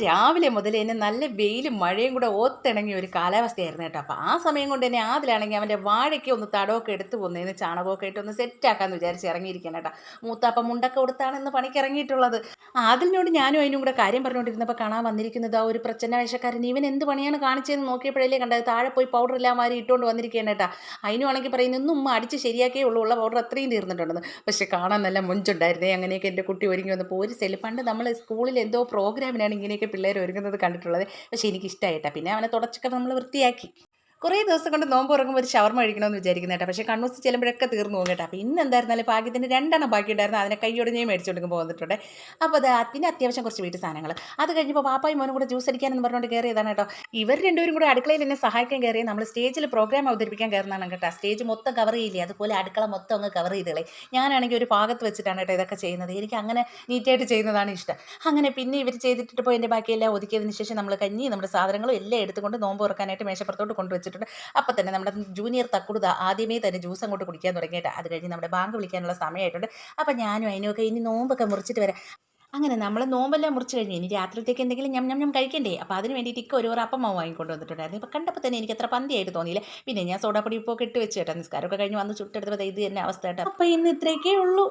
രാവിലെ മുതൽ തന്നെ നല്ല വെയിലും മഴയും കൂടെ ഒത്തിണങ്ങിയ ഒരു കാലാവസ്ഥയായിരുന്നു കേട്ടോ. അപ്പോൾ ആ സമയം കൊണ്ട് തന്നെ ആദിലാണെങ്കിൽ അവൻ്റെ വാഴയ്ക്ക് ഒന്ന് തടമൊക്കെ എടുത്ത് പോകുന്നതിന് ചാണകമൊക്കെ ഇട്ട് ഒന്ന് സെറ്റാക്കാമെന്ന് വിചാരിച്ച് ഇറങ്ങിയിരിക്കണം കേട്ടോ. മൂത്താപ്പം മുണ്ടൊക്കെ കൊടുത്താണ് ഇന്ന് പണിക്ക് ഇറങ്ങിയിട്ടുള്ളത്. ആദിലിനോട് ഞാനും അതിനും കൂടെ കാര്യം പറഞ്ഞുകൊണ്ടിരുന്നപ്പോൾ കാണാൻ വന്നിരിക്കുന്നത് ആ ഒരു പ്രച്ഛന്ന വേഷക്കാരൻ. ഇവൻ എന്ത് പണിയാണ് കാണിച്ചതെന്ന് നോക്കിയപ്പോഴല്ലേ കണ്ടത്. താഴെ പോയി പൗഡർ എല്ലാം മാറി ഇട്ടുകൊണ്ട് വന്നിരിക്കുകയാണ് കേട്ടോ. അതിനുവാണെങ്കിൽ പറയുന്നത് ഇന്നും ഉമ്മ അടിച്ച് ശരിയാക്കിയേ ഉള്ള പൗഡർ അത്രയും തീർന്നിട്ടുണ്ടെന്ന്. പക്ഷേ കാണാൻ നല്ല മുഞ്ചുണ്ടായിരുന്നേ. അങ്ങനെയൊക്കെ എൻ്റെ കുട്ടി ഒരുങ്ങി വന്നപ്പോൾ ഒരു സെല്ല് പണ്ട് നമ്മൾ സ്കൂളിൽ എന്തോ പ്രോഗ്രാമിനാണ് ഇങ്ങനെയൊക്കെ പിള്ളേർ ഒരുങ്ങുന്നത് കണ്ടിട്ടുള്ളത്. പക്ഷേ എനിക്കിഷ്ടമായിട്ടാണ്. പിന്നെ അവനെ തുടച്ചൊക്കെ നമ്മൾ വൃത്തിയാക്കി. കുറേ ദിവസം കൊണ്ട് നോമ്പ് തുറക്കുമ്പോൾ ഒരു ഷവർമ കഴിക്കണമെന്ന് വിചാരിക്കുന്ന കേട്ടോ. പക്ഷേ കണ്ണൂസ് ചെല്ലുമ്പോഴൊക്കെ തീർന്നു പോകും കേട്ടോ. അപ്പോൾ ഇന്ന് എന്തായിരുന്നാലും ഭാഗ്യത്തിന് 2 ബാക്കിയുണ്ടായിരുന്നു. അതിനെ കൈയോടെ ഞാൻ മേടിച്ചുകൊടുക്കുമ്പോൾ വന്നിട്ടുണ്ട്. അപ്പോൾ അത് പിന്നെ അത്യാവശ്യം കുറച്ച് വീട്ടു സാധനങ്ങൾ. അത് കഴിഞ്ഞപ്പോൾ പാപ്പായും മോനും കൂടെ ജ്യൂസ് അടിക്കാനെന്ന് പറഞ്ഞുകൊണ്ട് കയറിയതാണ് കേട്ടോ. ഇവർ രണ്ടുപേരും കൂടെ അടുക്കളയിൽ എന്നെ സഹായിക്കാൻ കയറിയ നമ്മൾ സ്റ്റേജിൽ പ്രോഗ്രാം അവതരിപ്പിക്കാൻ കയറുന്നതാണ് കേട്ടോ. സ്റ്റേജ് മൊത്തം കവർ ചെയ്യില്ലേ, അതുപോലെ അടുക്കള മൊത്തം അങ്ങ് കവർ ചെയ്തോളെ. ഞാനാണെങ്കിൽ ഒരു ഭാഗത്ത് വെച്ചിട്ടാണ് കേട്ടോ ഇതൊക്കെ ചെയ്യുന്നത്. എനിക്ക് അങ്ങനെ നീറ്റായിട്ട് ചെയ്യുന്നതാണ് ഇഷ്ടം. അങ്ങനെ പിന്നെ ഇവർ ചെയ്തിട്ട് പോയി എൻ്റെ ബാക്കിയെല്ലാം ഒതുക്കിയതിന് ശേഷം നമ്മൾ കഞ്ഞി നമ്മുടെ സാധനങ്ങളും എല്ലാം എടുത്തുകൊണ്ട് നോമ്പ് തുറക്കാനായിട്ട് മേശപ്പുറത്തോട്ട് കൊണ്ടുവച്ചിട്ടുണ്ട്. അപ്പം തന്നെ നമ്മുടെ ജൂനിയർ തക്കുടുത ആദ്യമേ തന്നെ ജ്യൂസ് അങ്ങോട്ട് കുടിക്കാൻ തുടങ്ങിയിട്ട് അത് കഴിഞ്ഞ് നമ്മുടെ ബാങ്ക് വിളിക്കാനുള്ള സമയമായിട്ടുണ്ട്. അപ്പം ഞാനും അതിനൊക്കെ ഇനി നോമ്പൊക്കെ മുറിച്ചിട്ട് വരാം. അങ്ങനെ നമ്മൾ നോമ്പെല്ലാം മുറിച്ച് കഴിഞ്ഞ് ഇനി രാത്രിത്തേക്ക് എന്തെങ്കിലും ഞം ഞം ഞം കഴിക്കണ്ടേ. അപ്പോൾ അതിന് വേണ്ടിയിട്ട് ഒരു അപ്പം മാവ് വാങ്ങിക്കൊണ്ട് വന്നിട്ടുണ്ടായിരുന്നു. ഇപ്പോൾ കണ്ടപ്പോൾ തന്നെ എനിക്ക് അത്ര പന്തിയായിട്ട് തോന്നിയില്ല. പിന്നെ ഞാൻ സോഡാപ്പൊടി ഇപ്പോൾ ഇട്ട് വെച്ച് കേട്ടോ. നിസ്കാരമൊക്കെ കഴിഞ്ഞ് വന്ന് ചുട്ടെടുത്തപ്പോൾ ഇത് തന്നെ അവസ്ഥ കേട്ടോ. അപ്പോൾ ഇന്ന് ഇത്രയൊക്കെ ഉള്ളൂ.